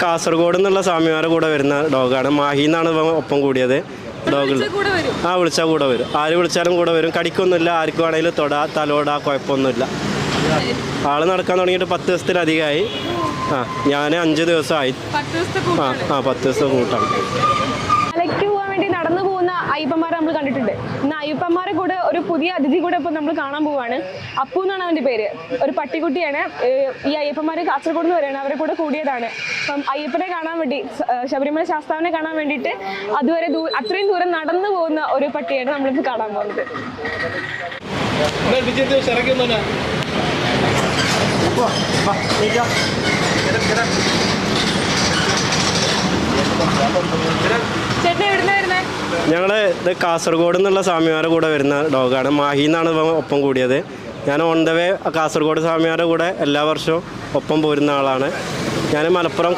കാസർഗോഡ് നിന്നുള്ള സ്വാമിമാരുടെ കൂടെ വരുന്ന ഡോഗാണ്. മാഹിന്നാണ് ഒപ്പം കൂടിയത്. ഡോഗ് വിളിച്ചാൽ കൂടെ വരും. ആര് വിളിച്ചാലും കൂടെ വരും. കടിക്കൊന്നുമില്ല. ആർക്ക് വേണമെങ്കിലും തലോടാ, കുഴപ്പമൊന്നുമില്ല. ആള് നടക്കാൻ തുടങ്ങിയിട്ട് 10 ദിവസത്തിലധികമായി. ഞാൻ 5 ദിവസമായി. 10 ദിവസത്തെ കൂട്ടാണ്. മലയ്ക്ക് പോകാൻ വേണ്ടി നടന്നു പോകുന്ന അയ്യപ്പന്മാരെ നമ്മൾ കണ്ടിട്ടുണ്ട്. ഇന്ന് അയ്യപ്പന്മാരെ കൂടെ ഒരു പുതിയ അതിഥി കൂടെ ഇപ്പം നമ്മൾ കാണാൻ പോവാണ്. അപ്പു എന്നാണ് അവൻ്റെ പേര്. ഒരു പട്ടിക്കുട്ടിയാണ്. ഈ അയ്യപ്പന്മാർ കാസർഗോഡ് നിന്ന് വരെയാണ്. അവരെ കൂടെ കൂടിയതാണ്. അപ്പം അയ്യപ്പനെ കാണാൻ വേണ്ടി, ശബരിമല ശാസ്താവിനെ കാണാൻ വേണ്ടിയിട്ട് അതുവരെ അത്രയും ദൂരം നടന്നു പോകുന്ന ഒരു പട്ടിയാണ് നമ്മളിപ്പോൾ കാണാൻ പോകുന്നത്. ഞങ്ങൾ ഇത് കാസർഗോഡ് നിന്നുള്ള സ്വാമിമാരുടെ കൂടെ വരുന്ന ഡോഗാണ്. മാഹിന്നാണ് ഒപ്പം കൂടിയത്. ഞാൻ ഓൺ ദ വേ കാസർഗോഡ് സ്വാമിമാരുടെ കൂടെ എല്ലാ വർഷവും ഒപ്പം പോരുന്ന ആളാണ്. ഞാൻ മലപ്പുറം